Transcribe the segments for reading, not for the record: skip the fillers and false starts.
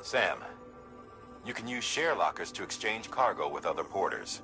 Sam, you can use share lockers to exchange cargo with other porters.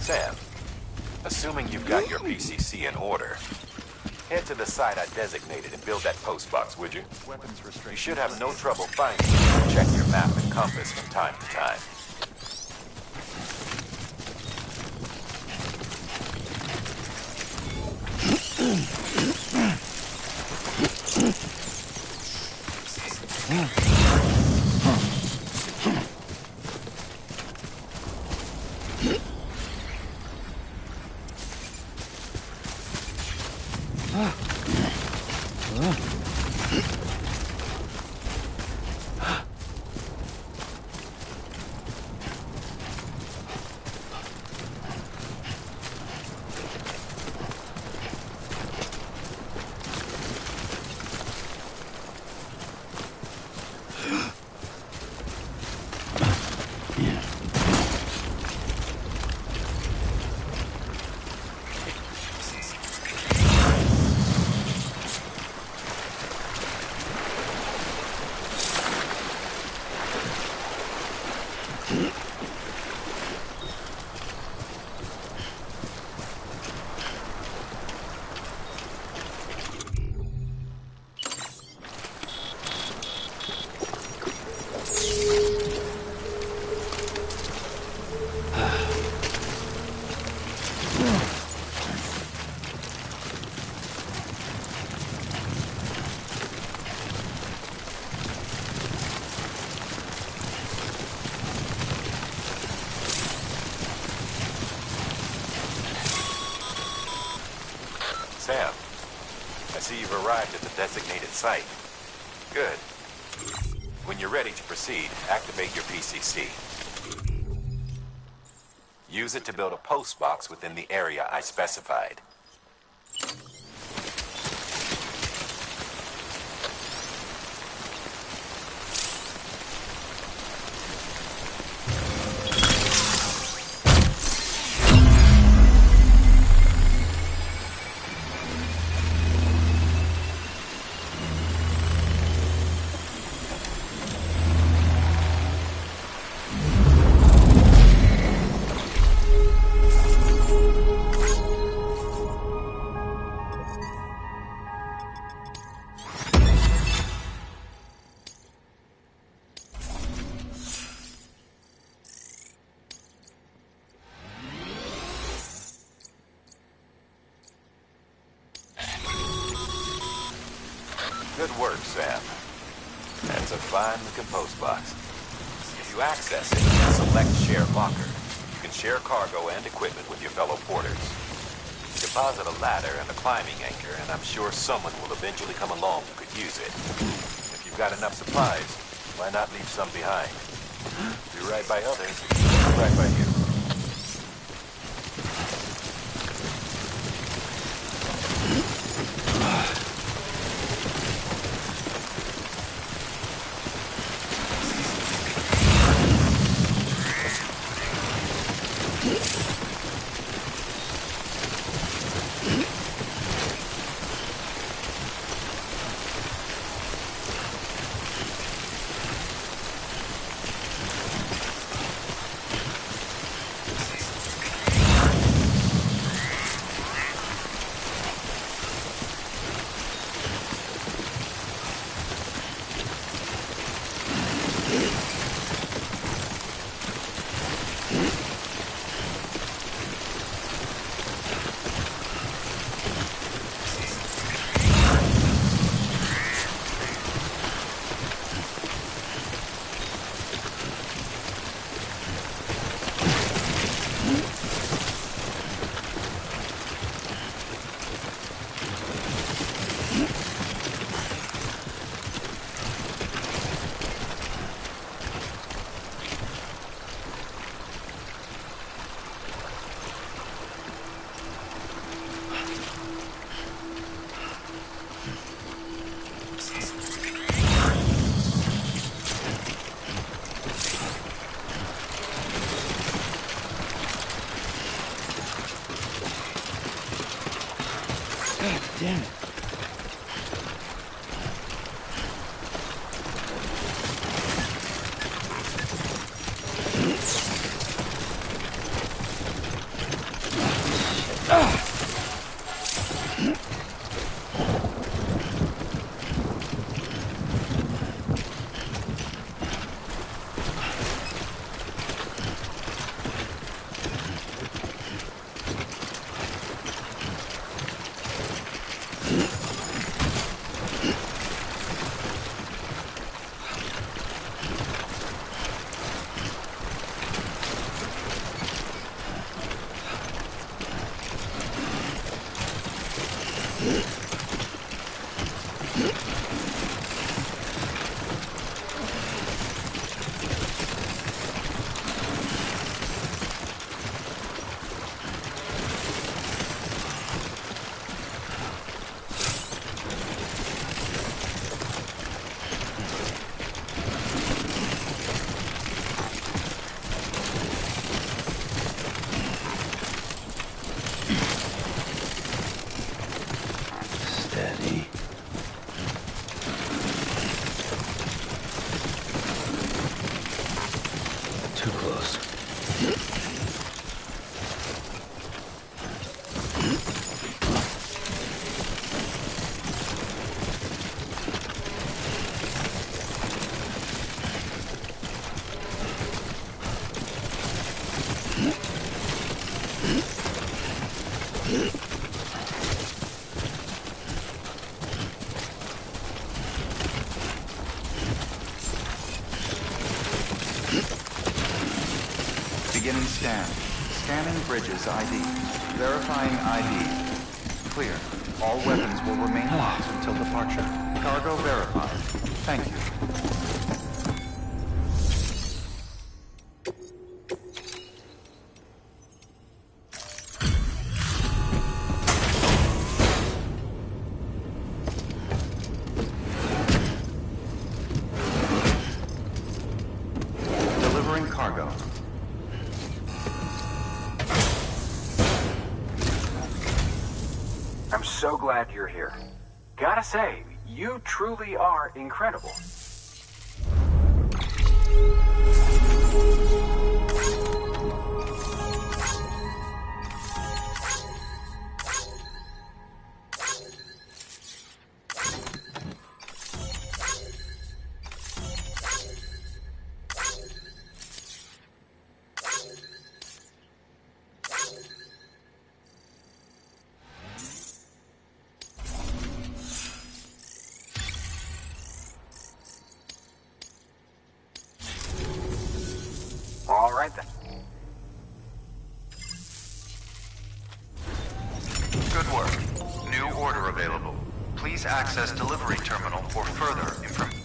Sam, assuming you've got your PCC in order, head to the site I designated and build that post box, would you? You should have no trouble finding it. Check your map and compass from time to time. Sam, I see you've arrived at the designated site. Good. When you're ready to proceed, activate your PCC. Use it to build a post box within the area I specified. Good work, Sam. That's a fine-looking post box. If you access it and select Share Locker, you can share cargo and equipment with your fellow porters. Deposit a ladder and a climbing anchor, and I'm sure someone will eventually come along who could use it. If you've got enough supplies, why not leave some behind? Do right by others, do right by you. God damn it. Steady. Too close. Beginning scan. Scanning bridges ID. Verifying ID. Clear. All weapons will remain locked until departure. Cargo verified. Thank you. Delivering cargo. I'm so glad you're here. Gotta say, you truly are incredible. All right then. Good work. New order available. Please access delivery terminal for further information.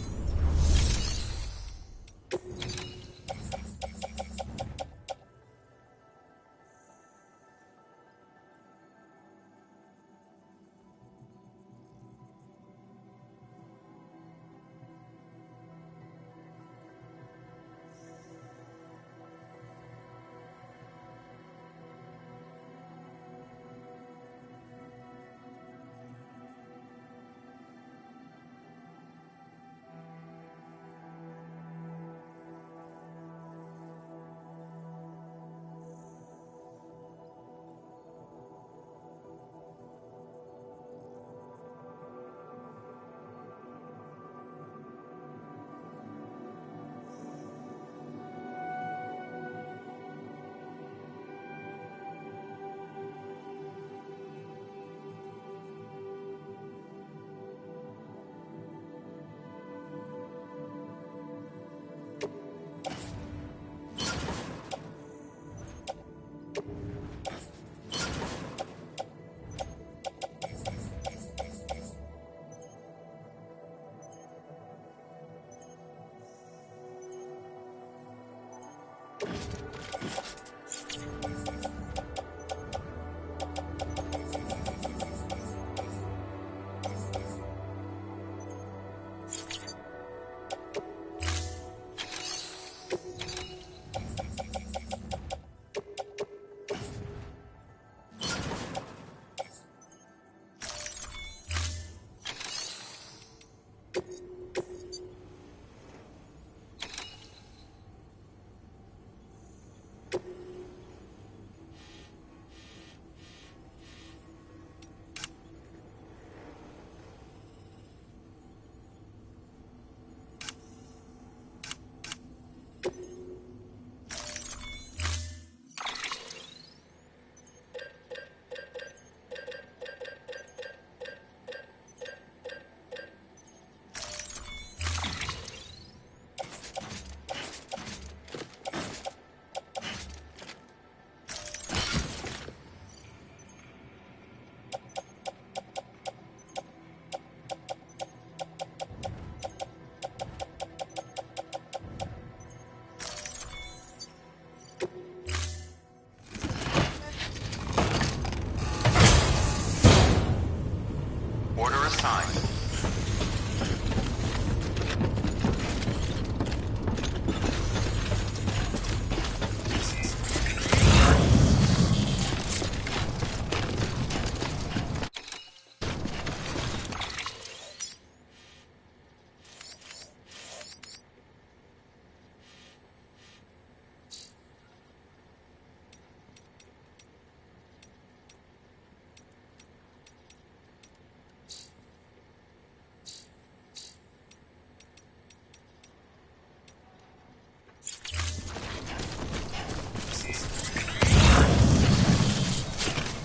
Order assigned.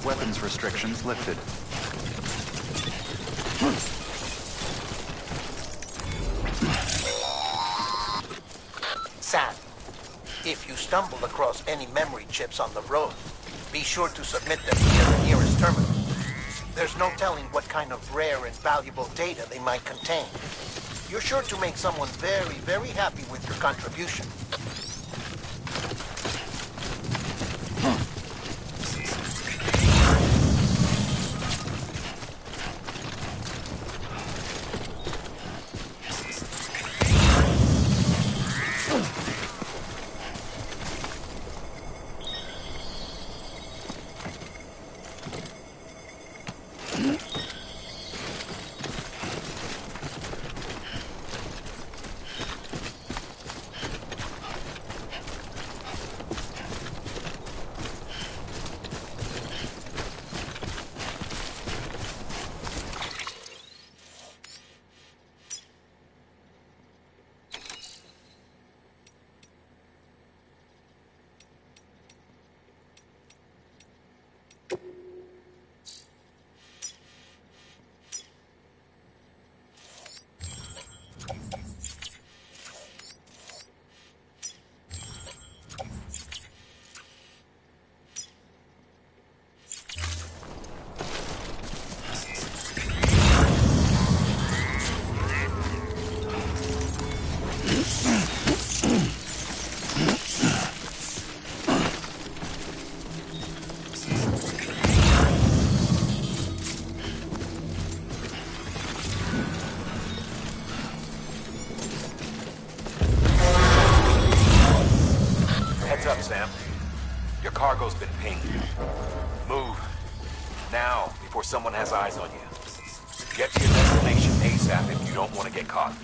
Weapons restrictions lifted. Sam, if you stumble across any memory chips on the road, be sure to submit them near the nearest terminal. There's no telling what kind of rare and valuable data they might contain. You're sure to make someone very, very happy with your contribution. Heads up, Sam. Your cargo's been pinged. Move. Now, before someone has eyes on you. Get to your destination ASAP if you don't want to get caught.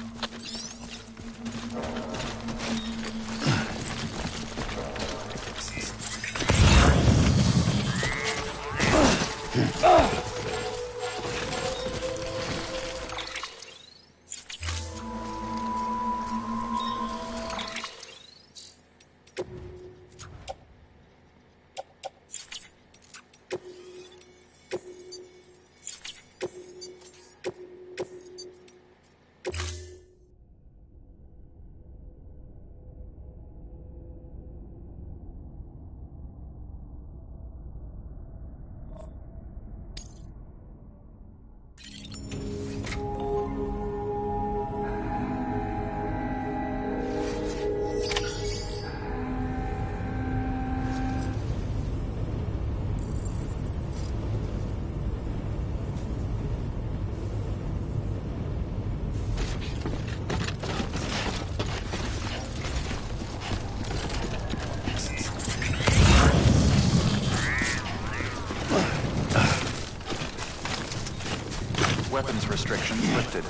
Weapons restrictions lifted.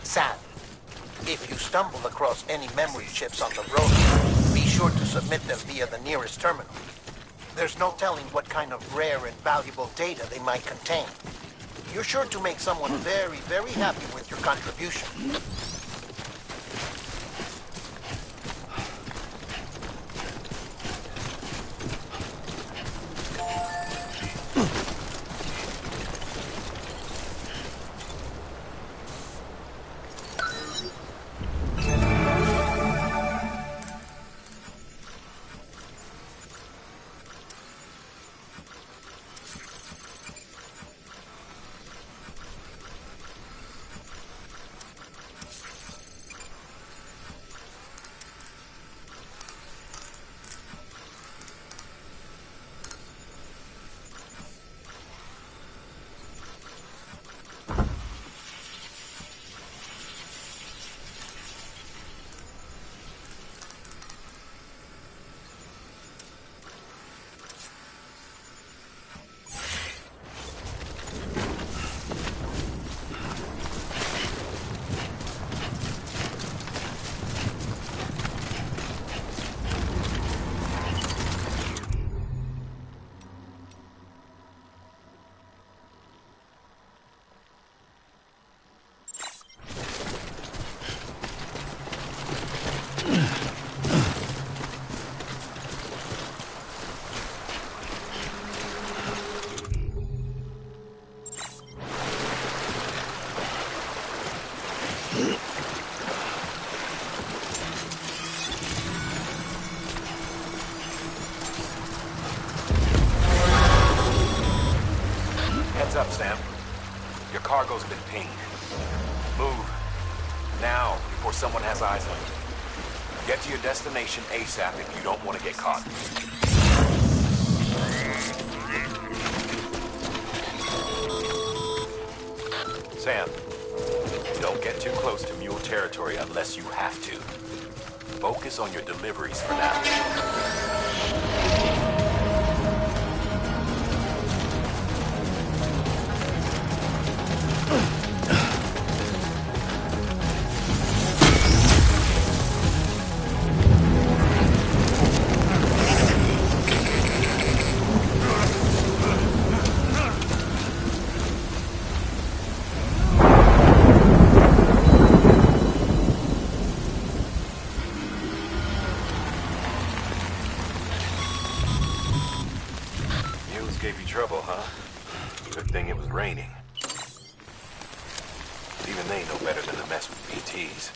Sam, if you stumble across any memory chips on the road, be sure to submit them via the nearest terminal. There's no telling what kind of rare and valuable data they might contain. You're sure to make someone very, very happy with your contribution. ping. Move. Now, before someone has eyes on you. Get to your destination ASAP if you don't want to get caught. Sam, don't get too close to Mule territory unless you have to. Focus on your deliveries for now. Gave you trouble, huh? Good thing it was raining. Even they know better than to mess with PTs.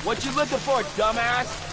What you looking for, dumbass?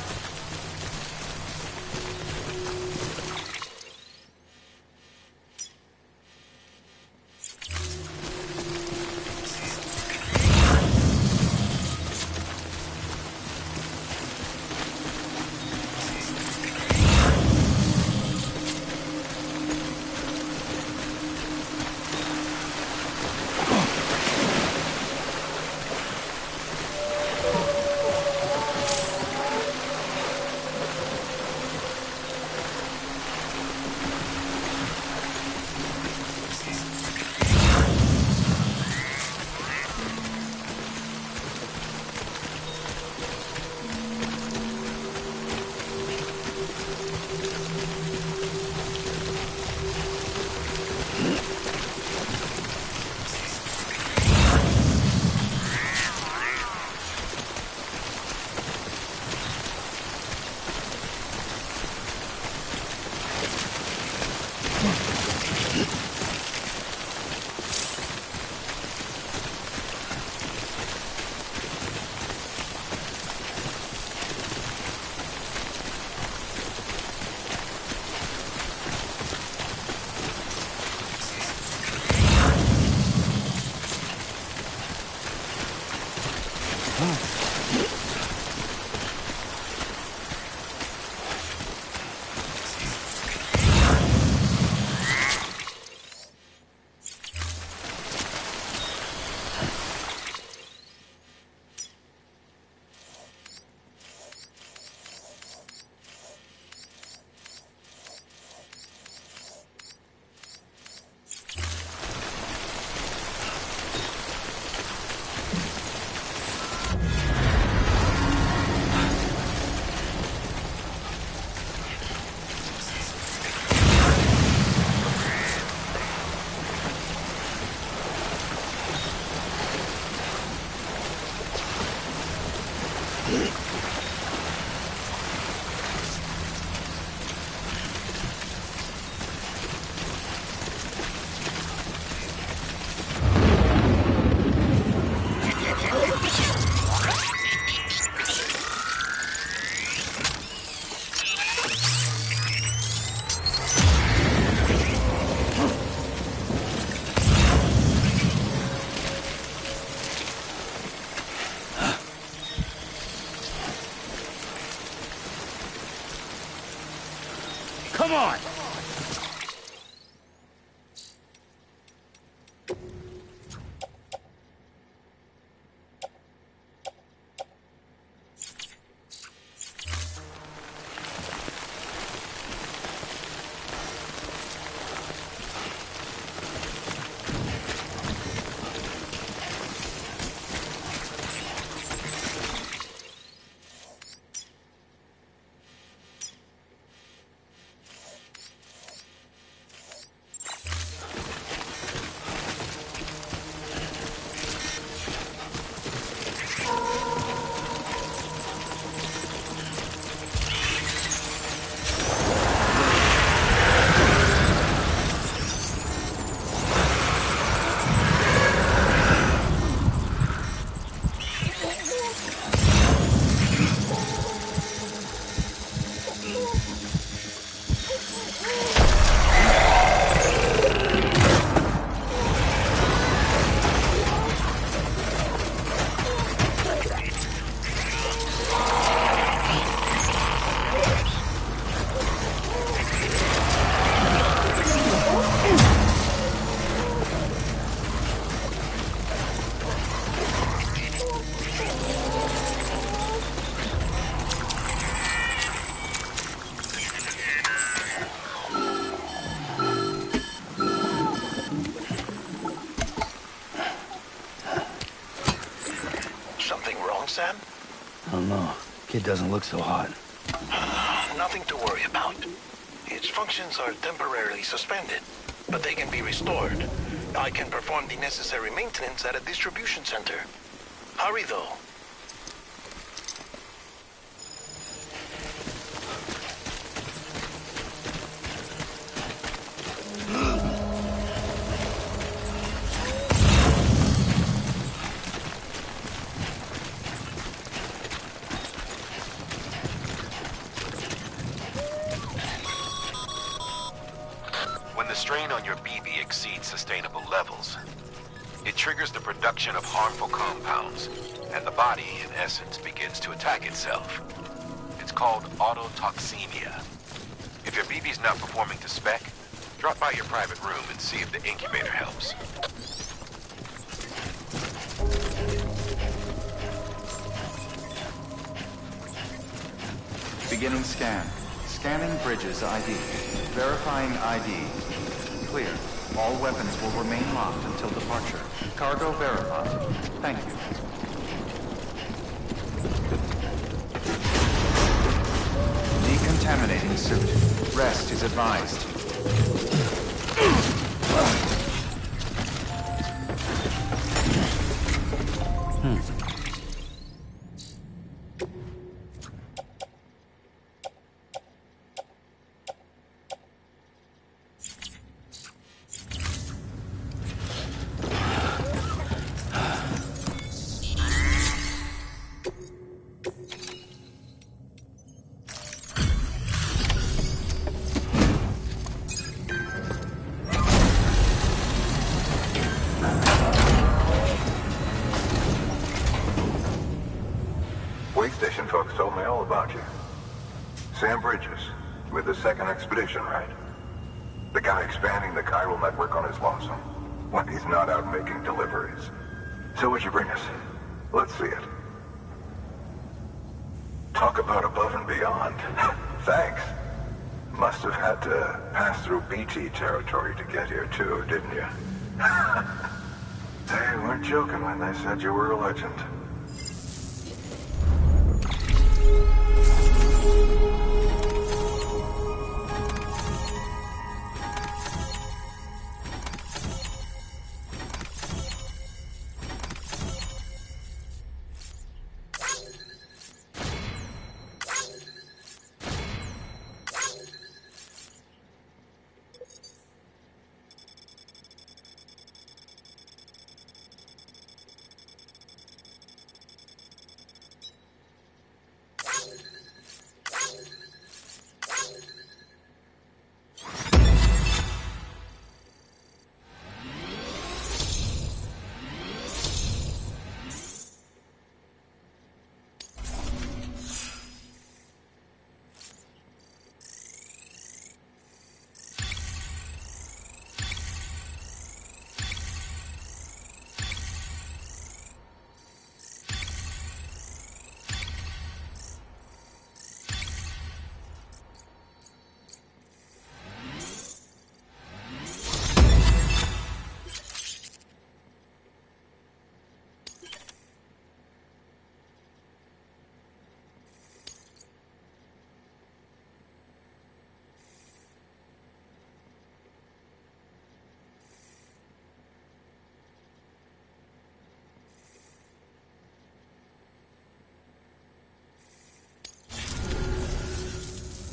Come on! wrong, Sam? I don't know. Kid doesn't look so hot. Nothing to worry about. Its functions are temporarily suspended, but they can be restored. I can perform the necessary maintenance at a distribution center. Hurry, though. When the strain on your BB exceeds sustainable levels, it triggers the production of harmful compounds, and the body, in essence, begins to attack itself. It's called autotoxemia. If your BB's not performing to spec, drop by your private room and see if the incubator helps. Beginning scan. Scanning Bridges ID. Verifying ID. Clear. All weapons will remain locked until departure. Cargo verified. Thank you. Decontaminating suit. Rest is advised. Waystation folks told me all about you. Sam Bridges, with the second expedition, right? The guy expanding the chiral network on his lonesome, when he's not out making deliveries. So what'd you bring us? Let's see it. Talk about above and beyond. Thanks. Must have had to pass through BT territory to get here too, didn't you? They weren't joking when they said you were a legend.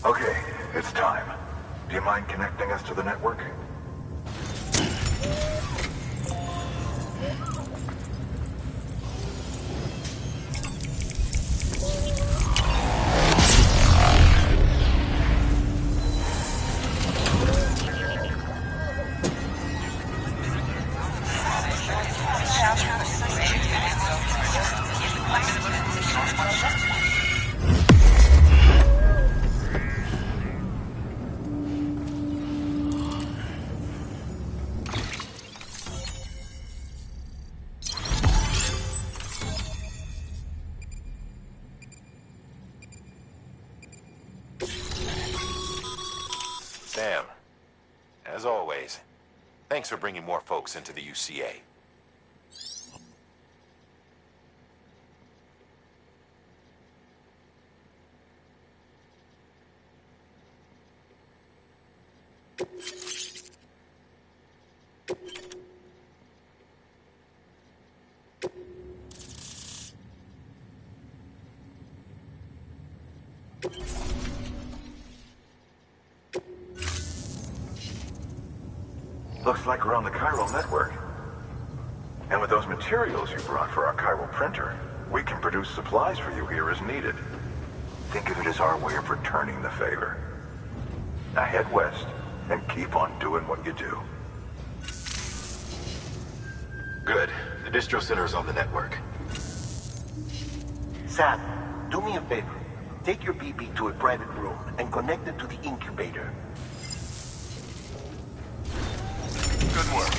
Okay, it's time. Do you mind connecting us to the network? Sam, as always, thanks for bringing more folks into the UCA. Looks like we're on the chiral network. And with those materials you brought for our chiral printer, we can produce supplies for you here as needed. Think of it as our way of returning the favor. Now head west and keep on doing what you do. Good. The distro center is on the network. Sam, do me a favor. Take your BB to a private room and connect it to the incubator. Good work.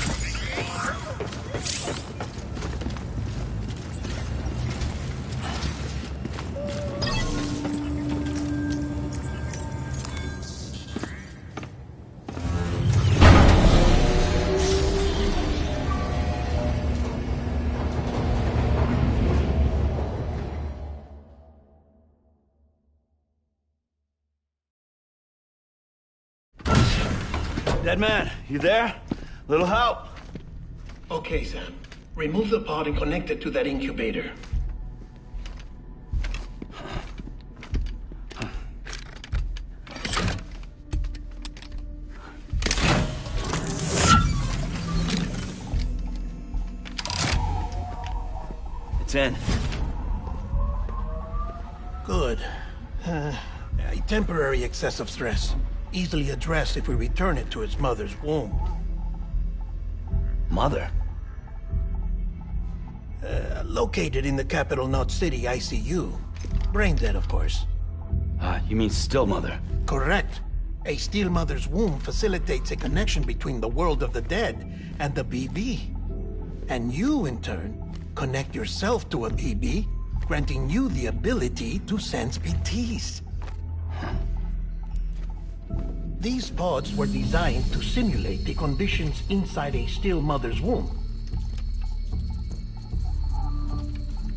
Dead man, you there? Little help? Okay, Sam. Remove the pod and connect it to that incubator. It's in. Good. A temporary excessive stress. Easily addressed if we return it to its mother's womb. Mother? Located in the capital Knot City ICU. Brain dead, of course. You mean still mother? Correct. A still mother's womb facilitates a connection between the world of the dead and the BB. And you, in turn, connect yourself to a BB, granting you the ability to sense BTs. These pods were designed to simulate the conditions inside a still mother's womb.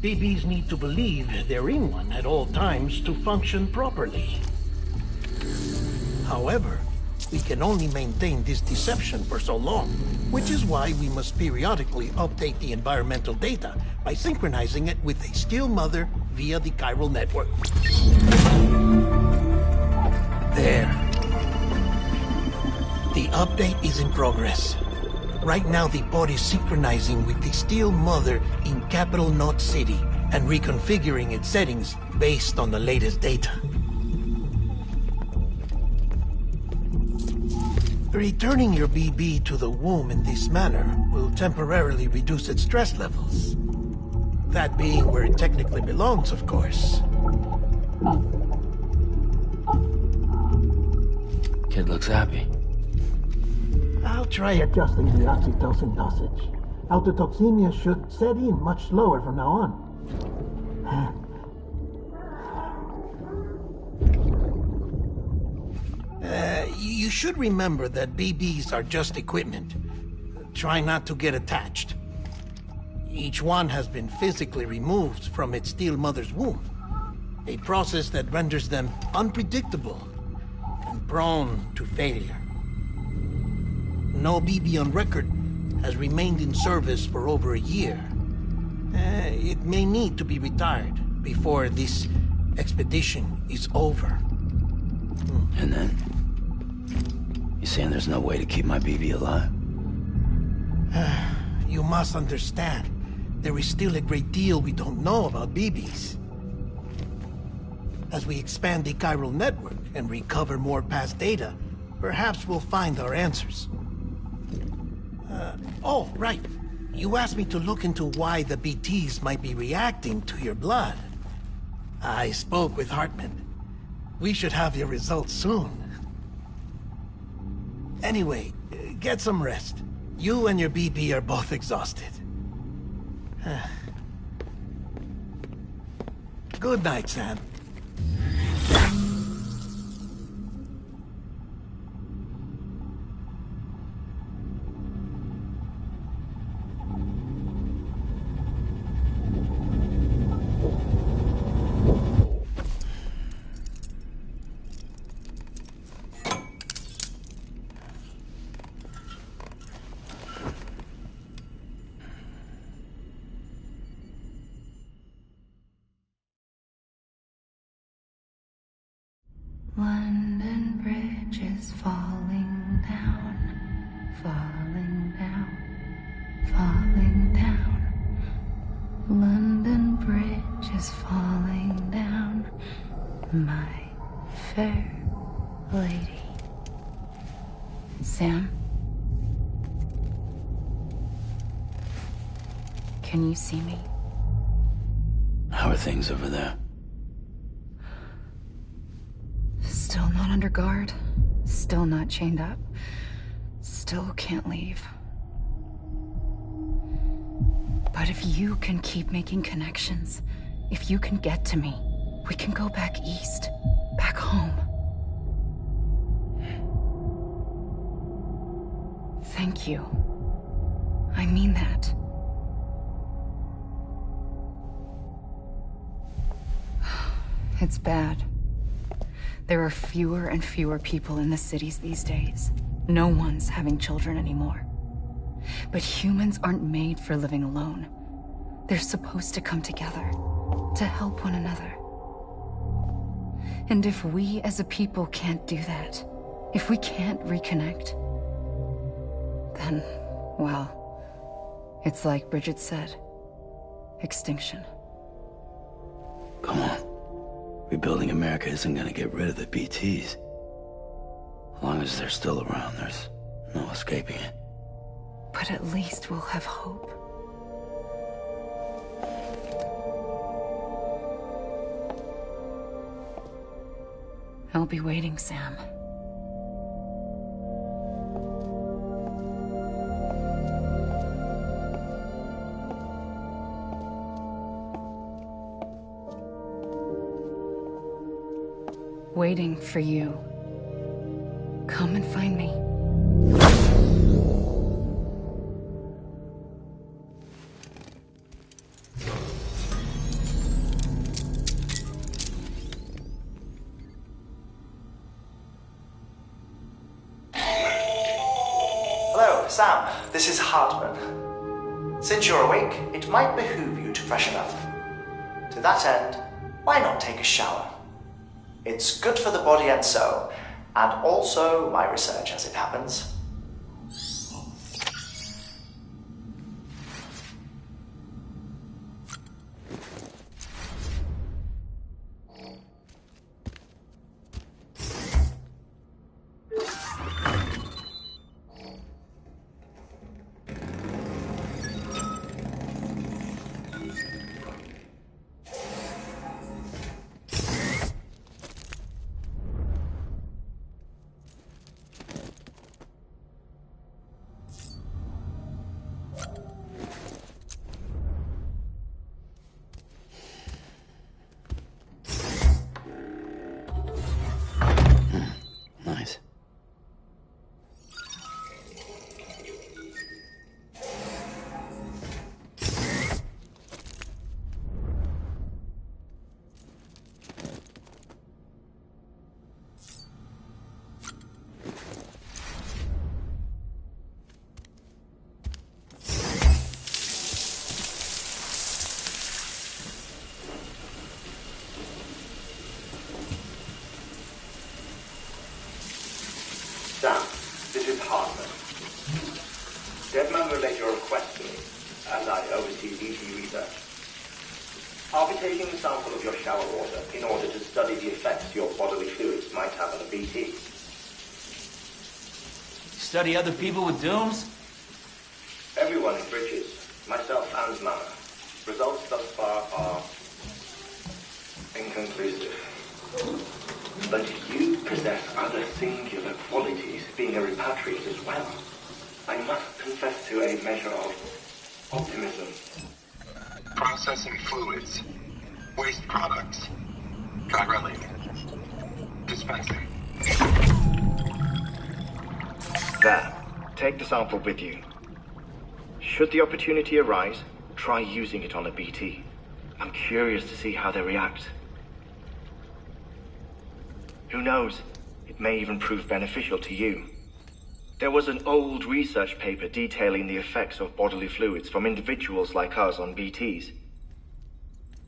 BBs need to believe they're in one at all times to function properly. However, we can only maintain this deception for so long, which is why we must periodically update the environmental data by synchronizing it with a still mother via the chiral network. There. The update is in progress. Right now, the pod is synchronizing with the still mother in capital Knot City and reconfiguring its settings based on the latest data. Returning your BB to the womb in this manner will temporarily reduce its stress levels. That being where it technically belongs, of course. Kid looks happy. I'll try adjusting the oxytocin dosage. Autotoxemia should set in much slower from now on. You should remember that BBs are just equipment. Try not to get attached. Each one has been physically removed from its still mother's womb. A process that renders them unpredictable and prone to failure. No BB on record has remained in service for over a year. It may need to be retired before this expedition is over. And then? You saying there's no way to keep my BB alive? You must understand, there is still a great deal we don't know about BBs. As we expand the chiral network and recover more past data, perhaps we'll find our answers. Oh, right. You asked me to look into why the BTs might be reacting to your blood. I spoke with Hartman. We should have your results soon. Anyway, get some rest. You and your BB are both exhausted. Good night, Sam. Bridge is falling down, falling down, falling down. London Bridge is falling down, my fair lady. Sam? Can you see me? How are things over there? Still not under guard. Still not chained up. Still can't leave. But if you can keep making connections, if you can get to me, we can go back east. Back home. Thank you. I mean that. It's bad. There are fewer and fewer people in the cities these days. No one's having children anymore. But humans aren't made for living alone. They're supposed to come together, to help one another. And if we as a people can't do that, if we can't reconnect, then, well, it's like Bridget said, extinction. Come on. Rebuilding America isn't gonna get rid of the BTs. As long as they're still around, there's no escaping it. But at least we'll have hope. I'll be waiting, Sam. Waiting for you. Come and find me. Hello, Sam. This is Hartman. Since you're awake, it might behoove you to freshen up. To that end, why not take a shower? It's good for the body and soul, and also my research as it happens. Nice. Sam, this is Hartman. Deadman relayed your request to me, as I oversee BT research. I'll be taking a sample of your shower water in order to study the effects your bodily fluids might have on a BT. Study other people with dooms? Everyone in Bridges, myself and Mama. Results thus far are inconclusive. But you possess other singular qualities, being a repatriate as well. I must confess to a measure of optimism. Processing fluids. Waste products. Chirelli. Dispensing. There. Take the sample with you. Should the opportunity arise, try using it on a BT. I'm curious to see how they react. Who knows? It may even prove beneficial to you. There was an old research paper detailing the effects of bodily fluids from individuals like us on BTs.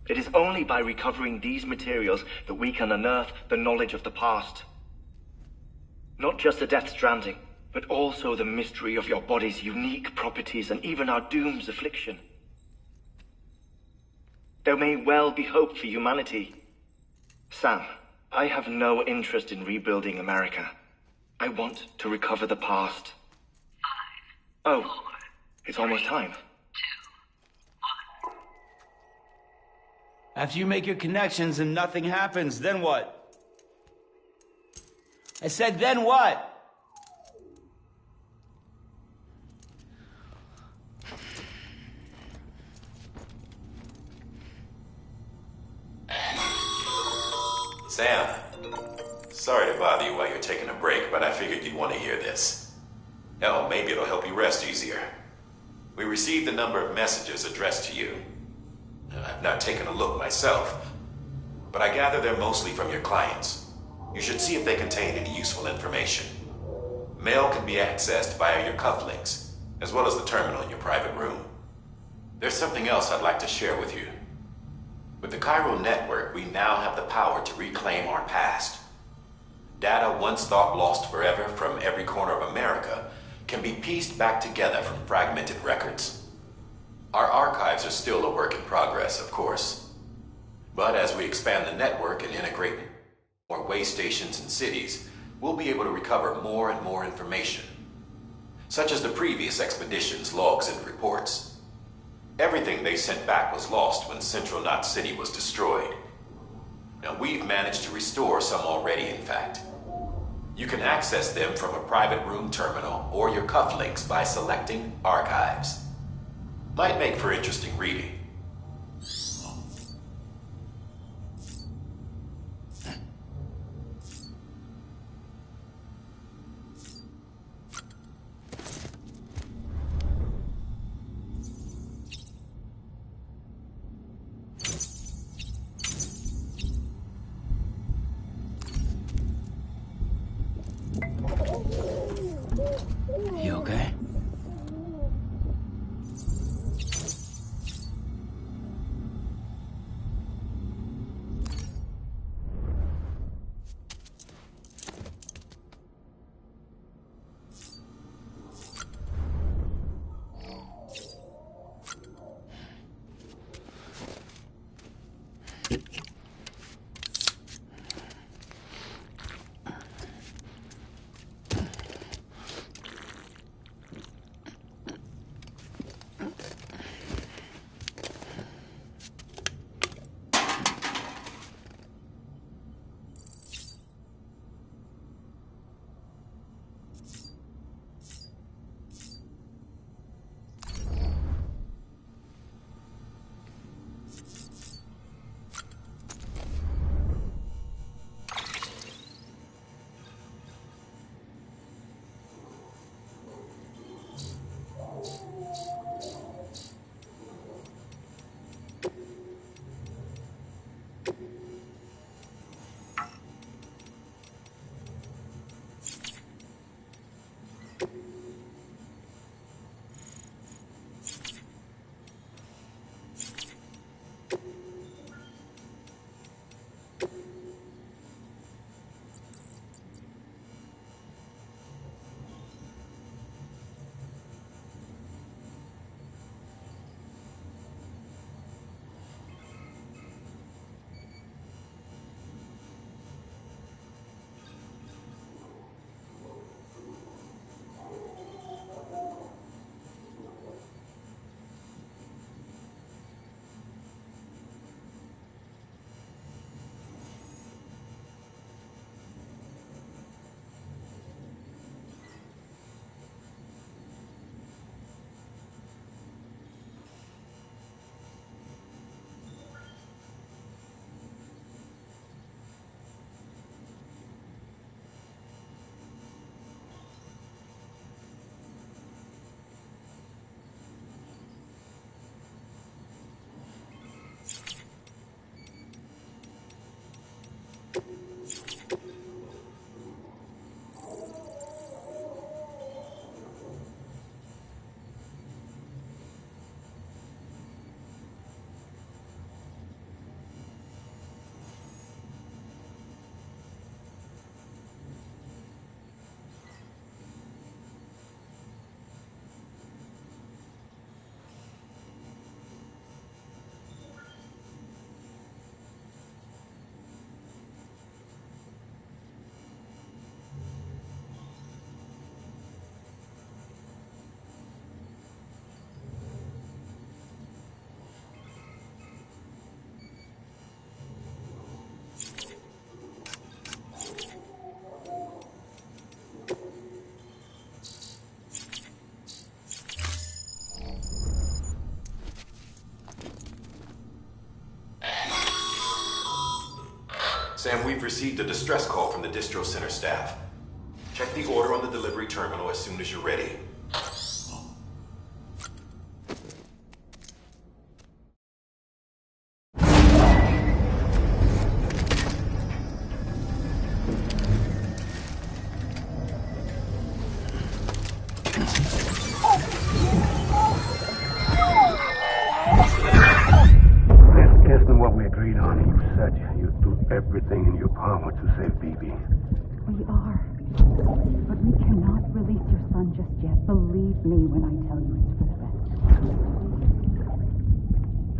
It is only by recovering these materials that we can unearth the knowledge of the past. Not just the Death Stranding, but also the mystery of your body's unique properties and even our doom's affliction. There may well be hope for humanity. Sam, I have no interest in rebuilding America. I want to recover the past. 5, 4, it's almost time. 2, 1. After you make your connections and nothing happens, then what? I said, then what? Sam, sorry to bother you while you're taking a break, but I figured you'd want to hear this. Hell, maybe it'll help you rest easier. We received a number of messages addressed to you. I've not taken a look myself, but I gather they're mostly from your clients. You should see if they contain any useful information. Mail can be accessed via your cufflinks, as well as the terminal in your private room. There's something else I'd like to share with you. With the Chiral Network, we now have the power to reclaim our past. Data once thought lost forever from every corner of America can be pieced back together from fragmented records. Our archives are still a work in progress, of course. But as we expand the network and integrate more way stations and cities, we'll be able to recover more and more information, such as the previous expedition's logs and reports. Everything they sent back was lost when Central Knot City was destroyed. Now, we've managed to restore some already, in fact. You can access them from a private room terminal or your cufflinks by selecting Archives. Might make for interesting reading. You okay? Sam, we've received a distress call from the distro center staff. Check the order on the delivery terminal as soon as you're ready. Isn't what we agreed on. You said you'd do everything in your power to save BB. We are. But we cannot release your son just yet. Believe me when I tell you it's for the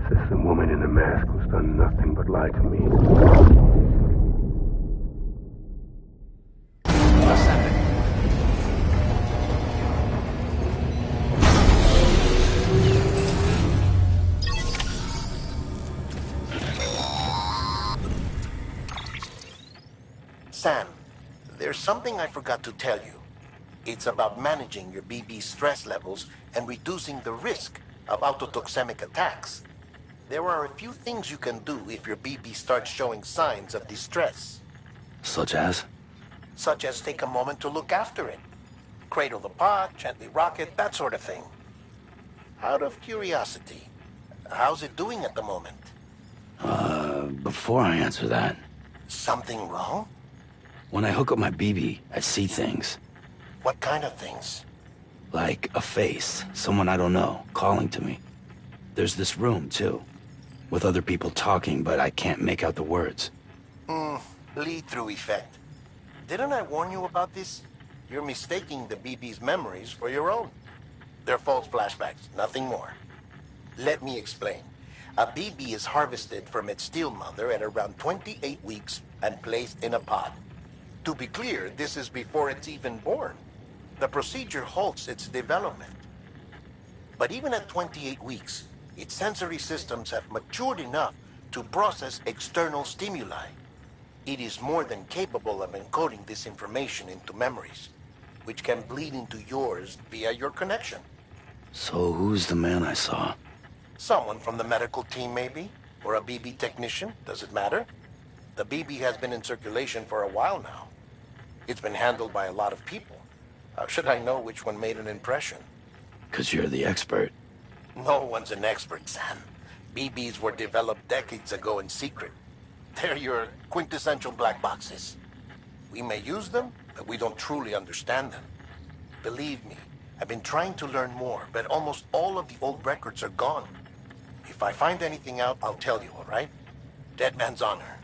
best. Says the woman in the mask who's done nothing but lie to me. Sam, there's something I forgot to tell you. It's about managing your BB stress levels and reducing the risk of autotoxemic attacks. There are a few things you can do if your BB starts showing signs of distress. Such as? Such as take a moment to look after it. Cradle the pod, gently rock it, that sort of thing. Out of curiosity, how's it doing at the moment? Before I answer that... Something wrong? When I hook up my BB, I see things. What kind of things? Like a face, someone I don't know, calling to me. There's this room, too, with other people talking, but I can't make out the words. Bleed-through effect. Didn't I warn you about this? You're mistaking the BB's memories for your own. They're false flashbacks, nothing more. Let me explain. A BB is harvested from its steel mother at around 28 weeks and placed in a pod. To be clear, this is before it's even born. The procedure halts its development. But even at 28 weeks, its sensory systems have matured enough to process external stimuli. It is more than capable of encoding this information into memories, which can bleed into yours via your connection. So who's the man I saw? Someone from the medical team, maybe? Or a BB technician? Does it matter? The BB has been in circulation for a while now. It's been handled by a lot of people. How should I know which one made an impression? 'Cause you're the expert. No one's an expert, Sam. BBs were developed decades ago in secret. They're your quintessential black boxes. We may use them, but we don't truly understand them. Believe me, I've been trying to learn more, but almost all of the old records are gone. If I find anything out, I'll tell you, all right? Dead man's honor.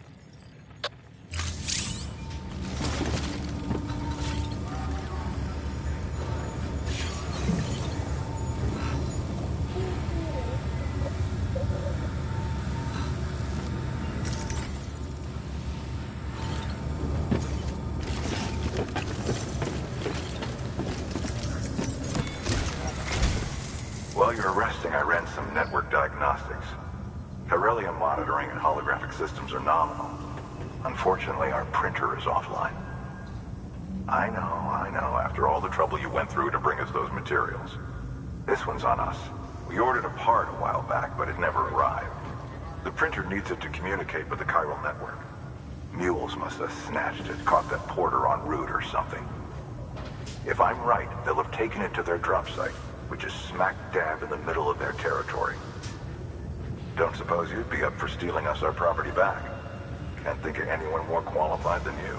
While you're resting, I ran some network diagnostics. Beryllium monitoring and holographic systems are nominal. Unfortunately, our printer is offline. I know, after all the trouble you went through to bring us those materials. This one's on us. We ordered a part a while back, but it never arrived. The printer needs it to communicate with the chiral network. Mules must have snatched it, caught that porter en route or something. If I'm right, they'll have taken it to their drop site, which is smack dab in the middle of their territory. Don't suppose you'd be up for stealing us our property back? Can't think of anyone more qualified than you.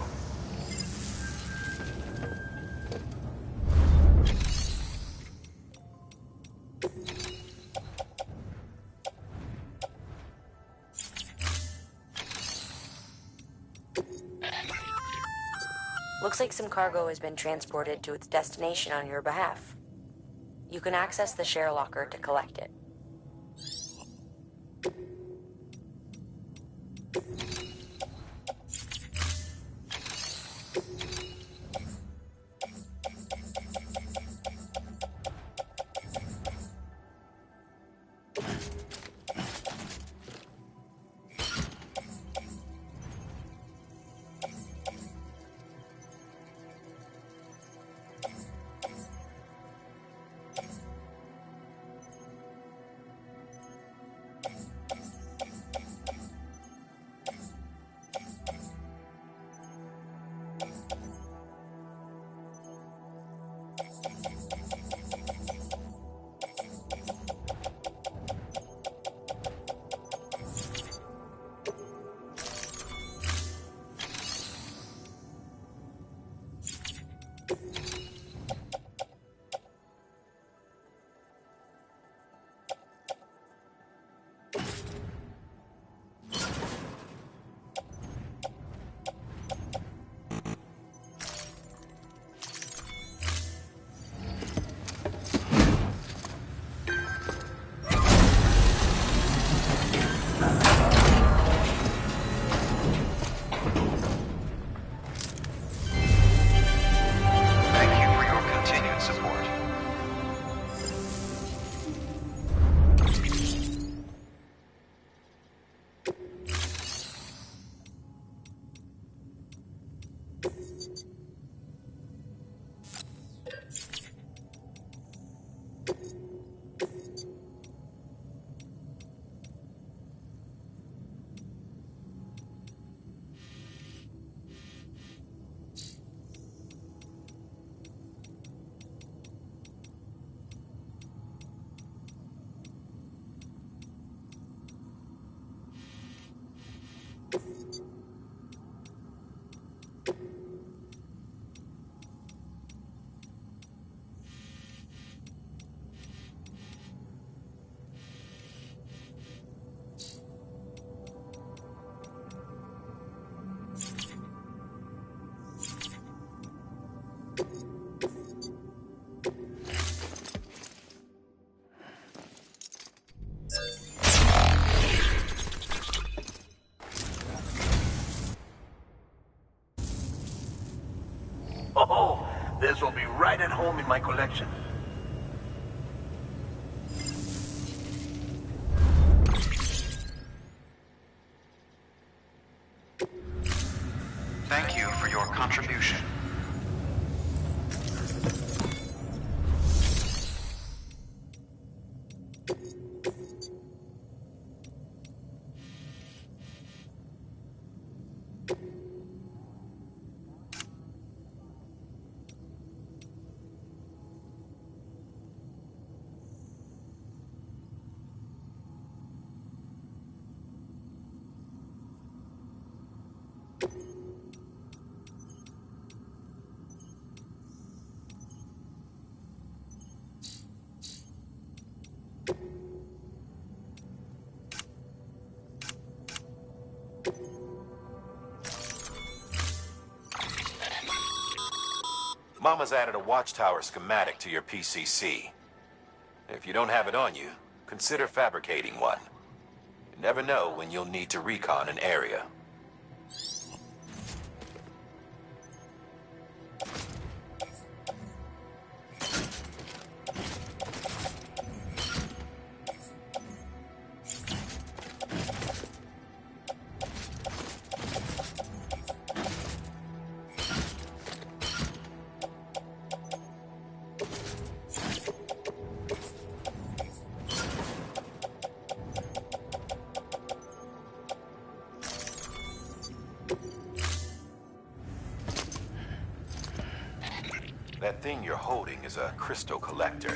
Looks like some cargo has been transported to its destination on your behalf. You can access the share locker to collect it. This will be right at home in my collection. Thank you for your contribution. Mama's added a watchtower schematic to your PCC. If you don't have it on you, consider fabricating one. You never know when you'll need to recon an area. That thing you're holding is a crystal collector.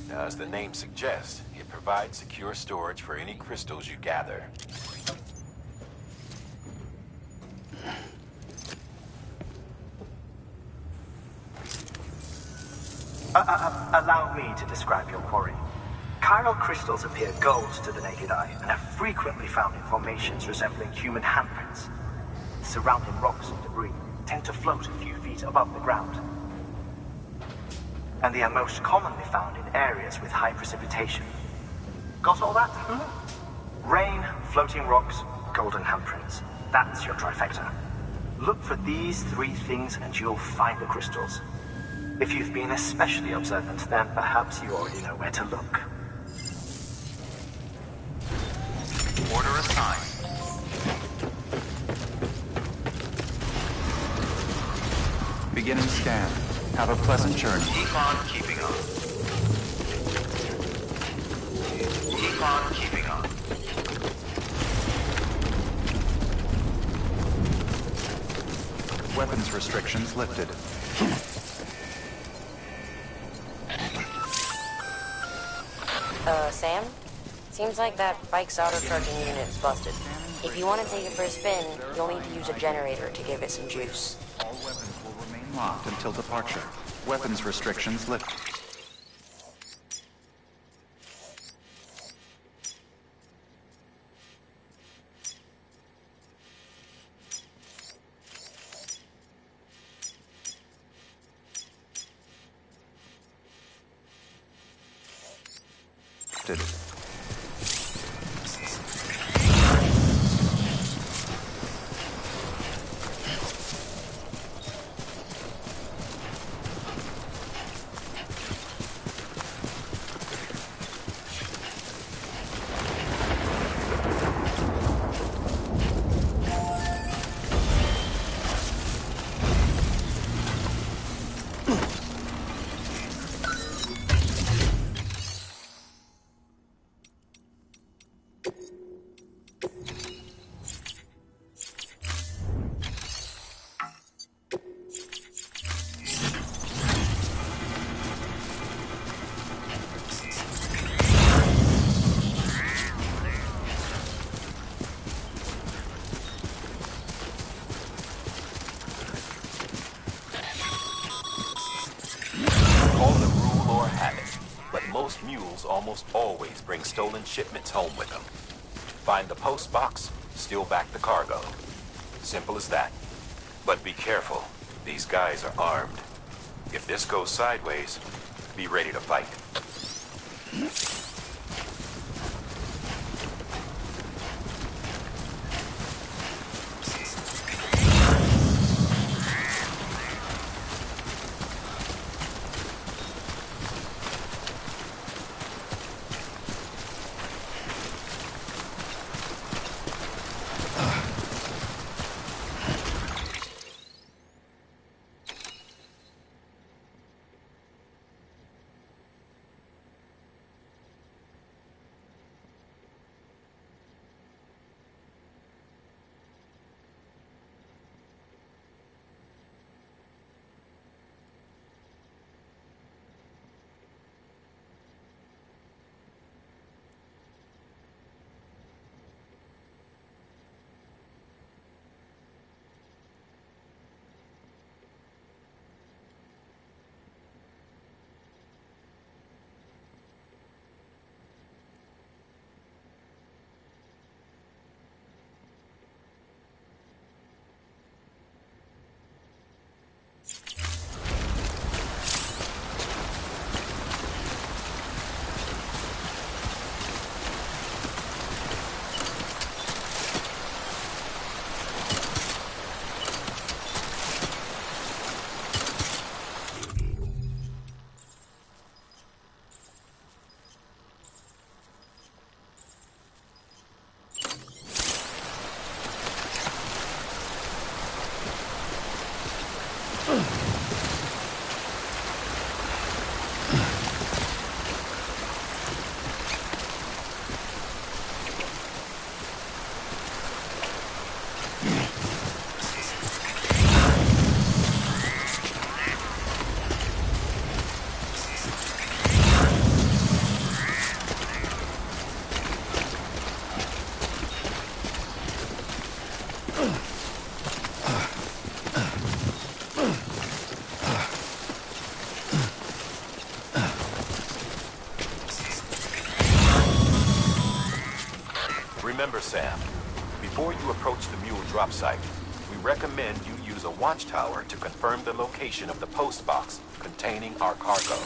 Now, as the name suggests, it provides secure storage for any crystals you gather. Allow me to describe your quarry. Chiral crystals appear gold to the naked eye and are frequently found in formations resembling human handprints. Surrounding rocks and debris tend to float a few feet above the ground. And they are most commonly found in areas with high precipitation. Got all that? Rain, floating rocks, golden handprints. That's your trifecta. Look for these three things and you'll find the crystals. If you've been especially observant, then perhaps you already know where to look. Order assigned. Beginning scan. Have a pleasant journey. Keep on keeping on. Keep on keeping on. Weapons restrictions lifted. Sam? Seems like that bike's auto-charging unit is busted. If you want to take it for a spin, you'll need to use a generator to give it some juice. All weapons will remain locked until departure. Weapons restrictions lifted. Almost always bring stolen shipments home with them. Find the post box, steal back the cargo. Simple as that. But be careful. These guys are armed. If this goes sideways, be ready to fight. Sam. Before you approach the mule drop site, we recommend you use a watchtower to confirm the location of the post box containing our cargo.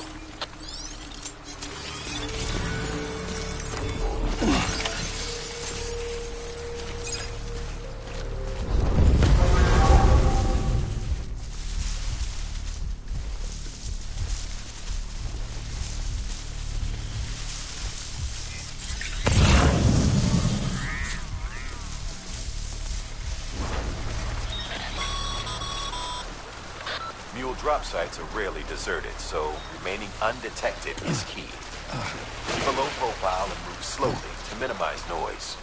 Mule drop sites are rarely deserted, so remaining undetected is key. Keep a low profile and move slowly to minimize noise.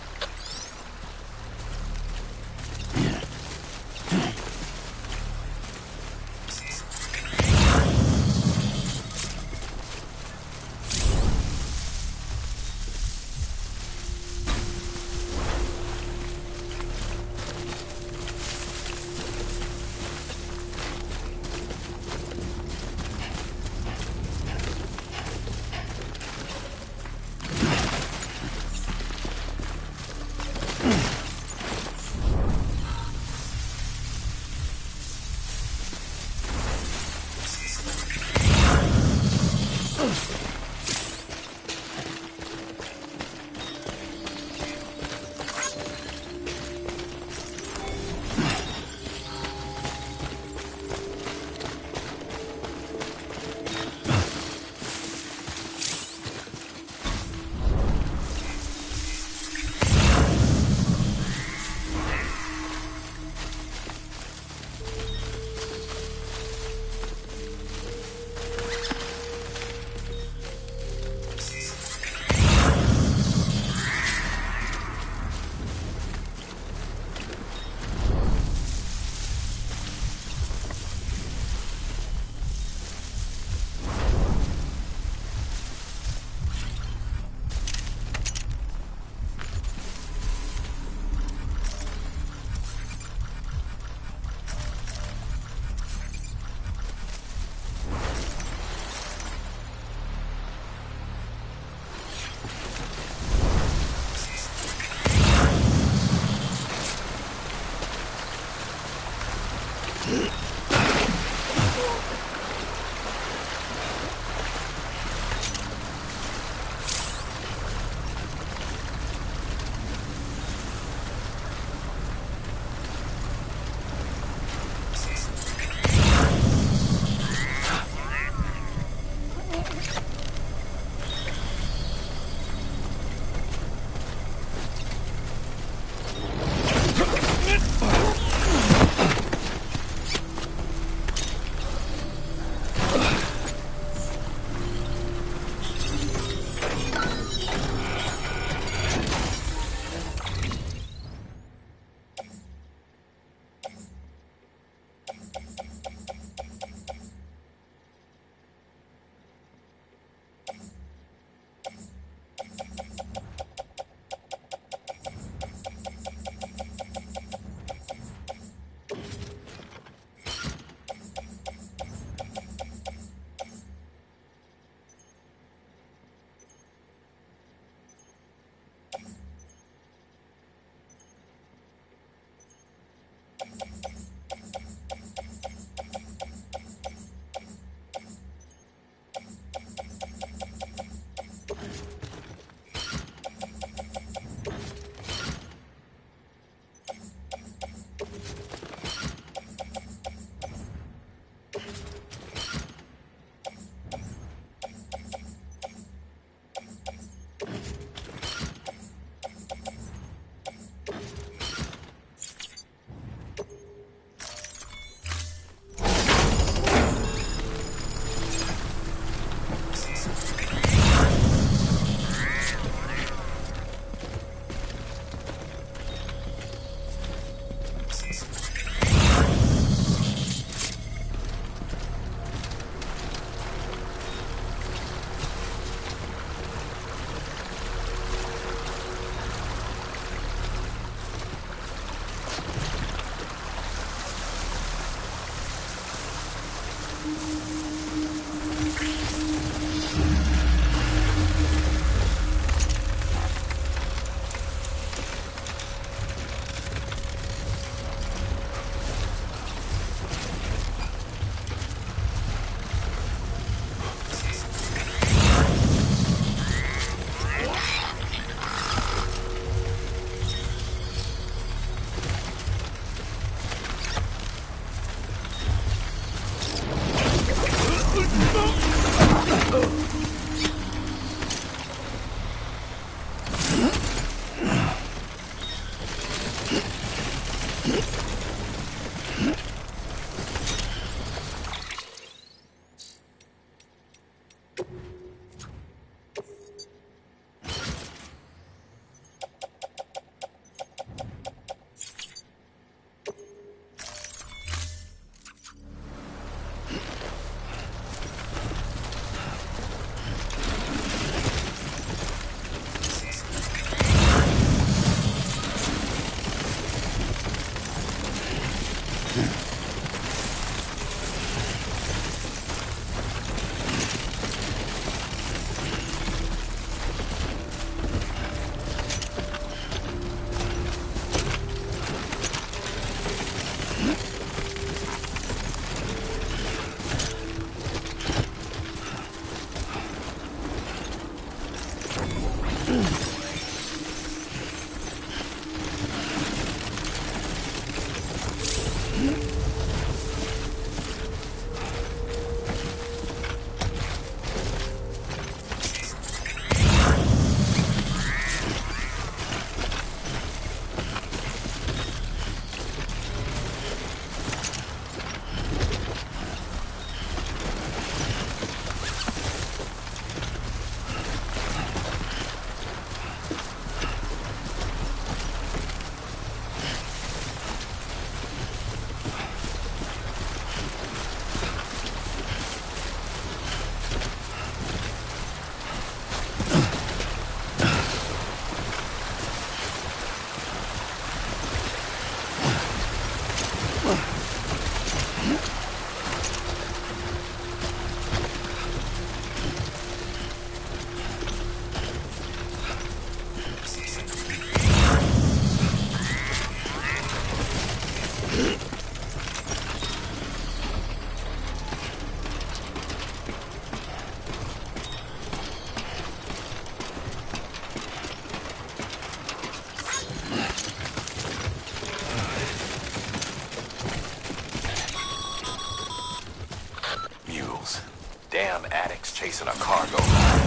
Damn addicts chasing a cargo line.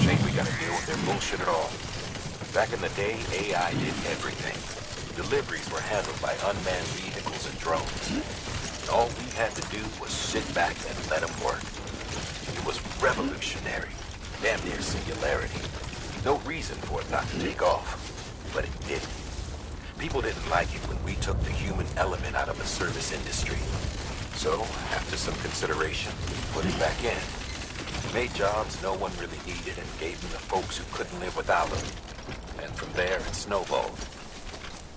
Shame we gotta deal with their bullshit at all. Back in the day, AI did everything. Deliveries were handled by unmanned vehicles and drones. All we had to do was sit back and let them work. It was revolutionary. Damn near singularity. No reason for it not to take off. But it didn't. People didn't like it when we took the human element out of the service industry. So, after some consideration, we put it back in. Made jobs no one really needed and gave them to folks who couldn't live without them. And from there, it snowballed.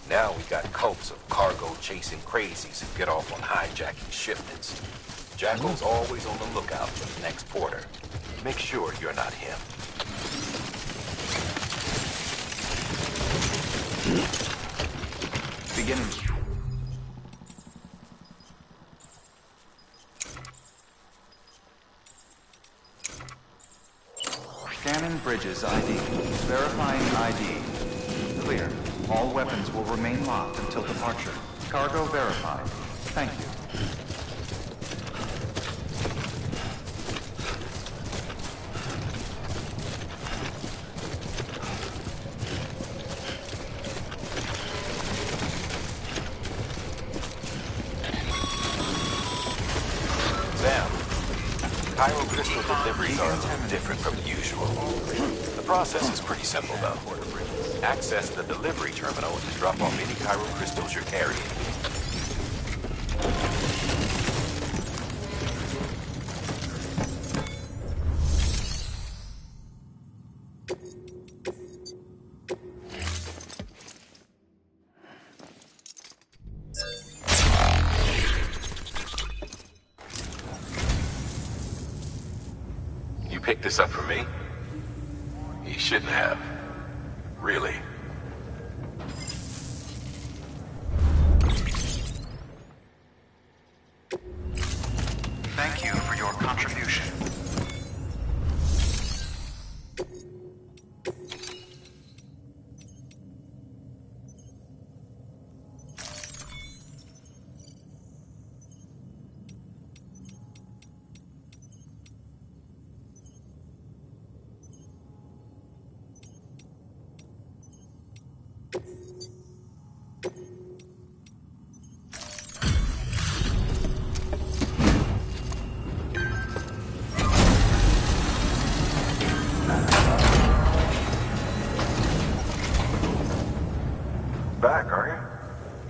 Now we got cults of cargo-chasing crazies who get off on hijacking shipments. Jackal's always on the lookout for the next porter. Make sure you're not him. Beginning. Scanning Bridges ID. Verifying ID. Clear. All weapons will remain locked until departure. Cargo verified. Thank you. Pyro crystal deliveries are a little different from the usual. The process is pretty simple, though. Access the delivery terminal and drop off any Pyro crystals you're carrying. Picked this up for me? He shouldn't have. Really. Thank you for your contribution.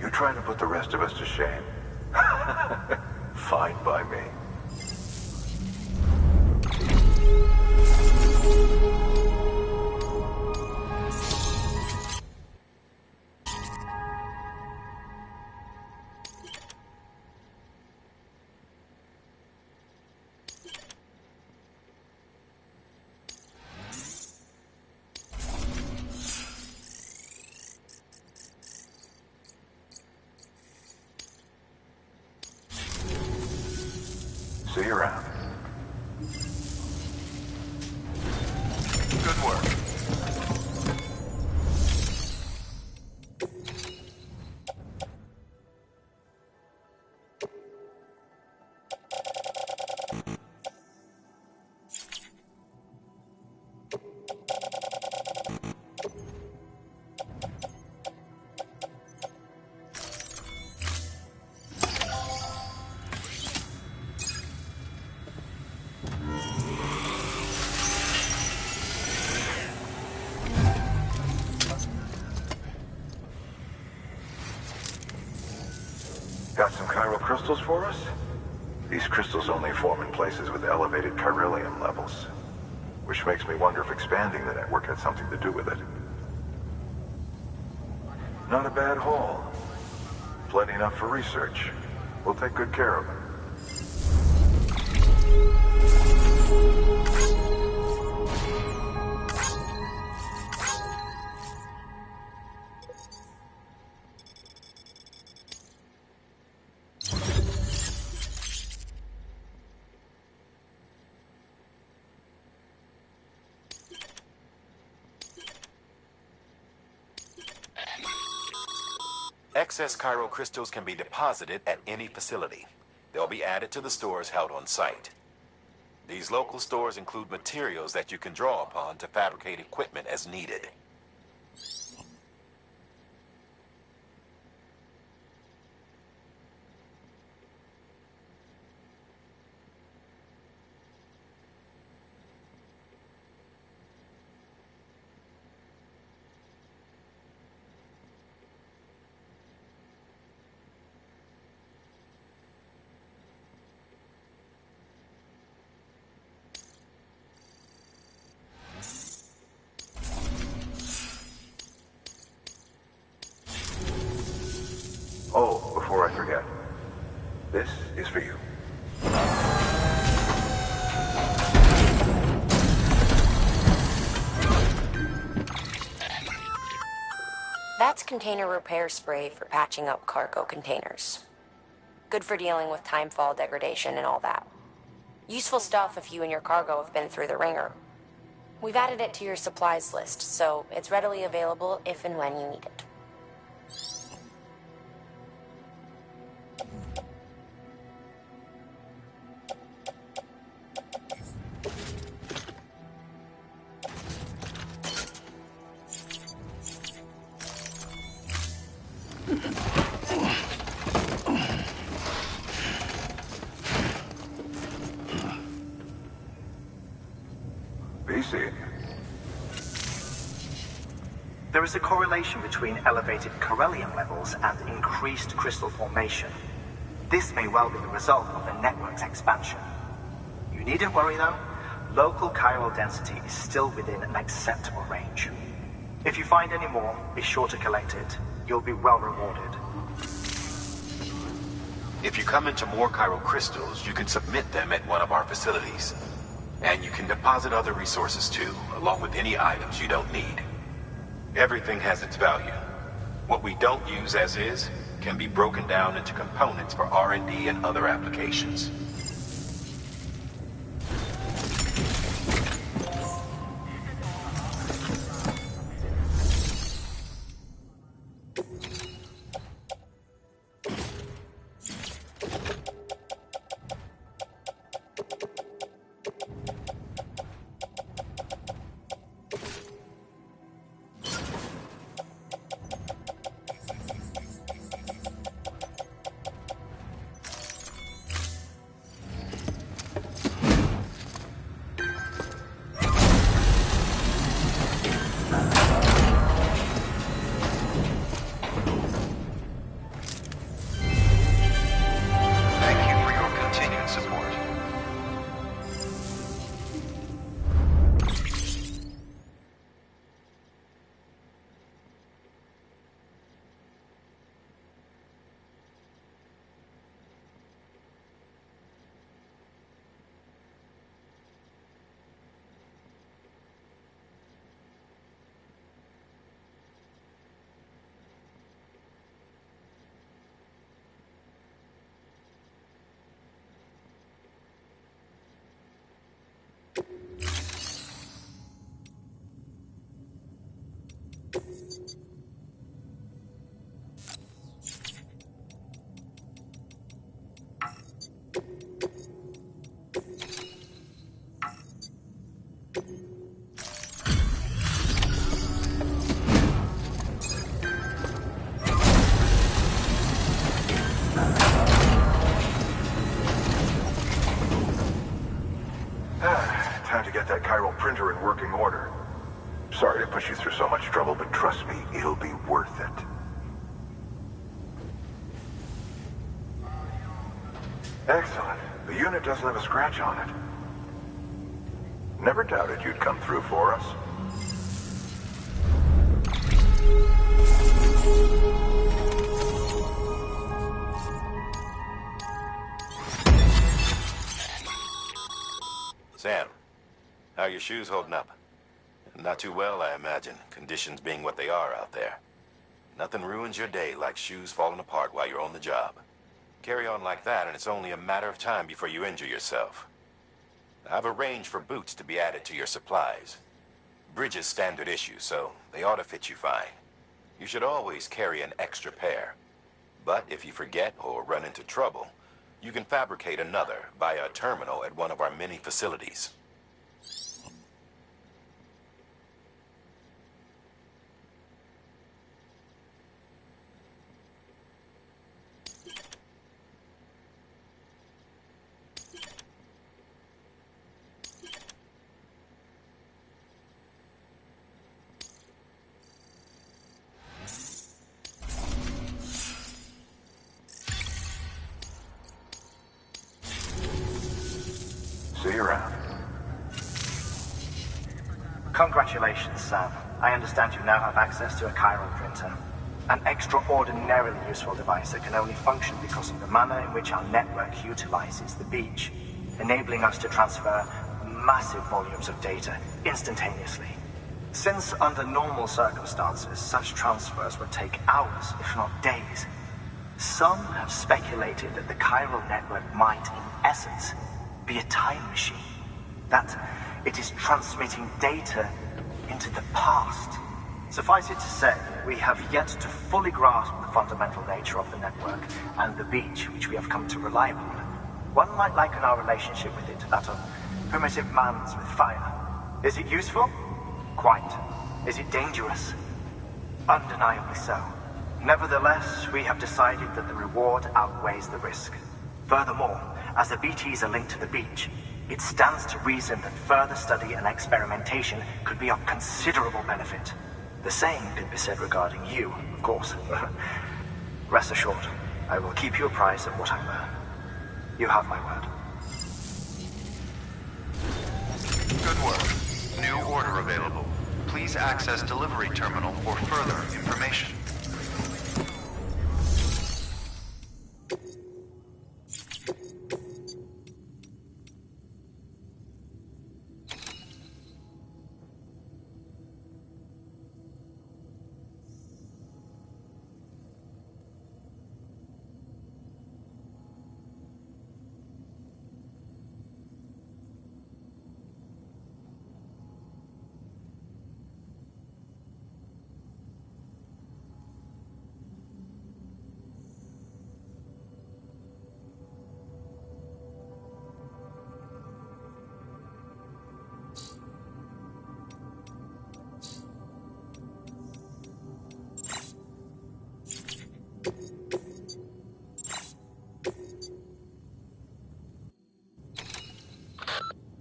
You trying to put the rest of us to shame? Fine by me. See you around. Good work. Got some chiral crystals for us? These crystals only form in places with elevated chiralium levels, which makes me wonder if expanding the network had something to do with it. Not a bad haul. Plenty enough for research. We'll take good care of it. Excess chiral crystals can be deposited at any facility. They'll be added to the stores held on site. These local stores include materials that you can draw upon to fabricate equipment as needed. Oh, before I forget, this is for you. That's container repair spray for patching up cargo containers. Good for dealing with timefall degradation and all that. Useful stuff if you and your cargo have been through the ringer. We've added it to your supplies list, so it's readily available if and when you need it. BC. There is a correlation between elevated chiralium levels and increased crystal formation. This may well be the result of the network's expansion. You needn't worry though. Local chiral density is still within an acceptable range. If you find any more, be sure to collect it. You'll be well rewarded. If you come into more chiral crystals, you can submit them at one of our facilities. And you can deposit other resources too, along with any items you don't need. Everything has its value. What we don't use as is can be broken down into components for R&D and other applications. working order. Sorry to push you through so much trouble, but trust me, it'll be worth it. Excellent. The unit doesn't have a scratch on it. Never doubted you'd come through for us. Sam, how are your shoes holding up? Not too well, I imagine, conditions being what they are out there. Nothing ruins your day like shoes falling apart while you're on the job. Carry on like that, and it's only a matter of time before you injure yourself. I've arranged for boots to be added to your supplies. Bridges standard issue, so they ought to fit you fine. You should always carry an extra pair. But if you forget or run into trouble, you can fabricate another via a terminal at one of our many facilities. See you around. Congratulations, Sam. I understand you now have access to a chiral printer. An extraordinarily useful device that can only function because of the manner in which our network utilizes the beach, enabling us to transfer massive volumes of data instantaneously. Since under normal circumstances, such transfers would take hours, if not days, some have speculated that the chiral network might, in essence, be a time machine. That it is transmitting data into the past. Suffice it to say, we have yet to fully grasp the fundamental nature of the network and the beach which we have come to rely upon. One might liken our relationship with it to that of primitive man's with fire. Is it useful? Quite. Is it dangerous? Undeniably so. Nevertheless, we have decided that the reward outweighs the risk. Furthermore, as the BTs are linked to the beach, it stands to reason that further study and experimentation could be of considerable benefit. The same could be said regarding you, of course. Rest assured, I will keep you apprised of what I learn. You have my word. Good work. New order available. Please access delivery terminal for further information.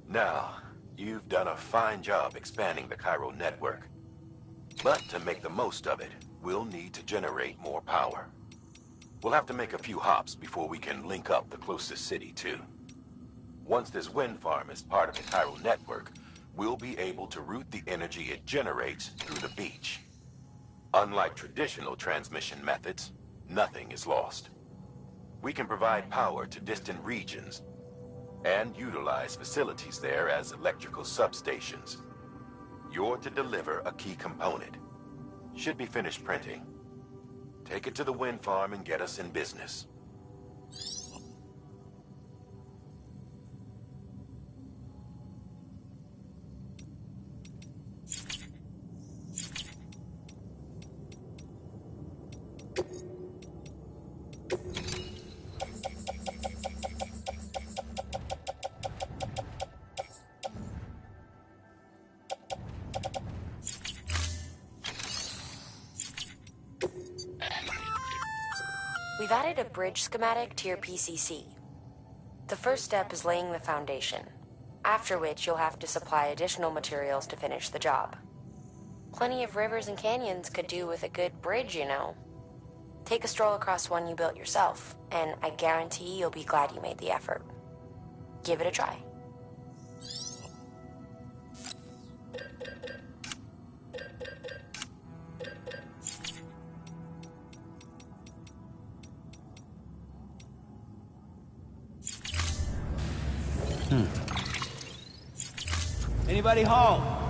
Now, you've done a fine job expanding the chiral network. But to make the most of it, we'll need to generate more power. We'll have to make a few hops before we can link up the closest city, too. Once this wind farm is part of the chiral network, we'll be able to route the energy it generates through the beach. Unlike traditional transmission methods, nothing is lost. We can provide power to distant regions and utilize facilities there as electrical substations. You're to deliver a key component. Should be finished printing. Take it to the wind farm and get us in business. We've added a bridge schematic to your PCC. The first step is laying the foundation. After which, you'll have to supply additional materials to finish the job. Plenty of rivers and canyons could do with a good bridge, you know. Take a stroll across one you built yourself, and I guarantee you'll be glad you made the effort. Give it a try. Anybody home?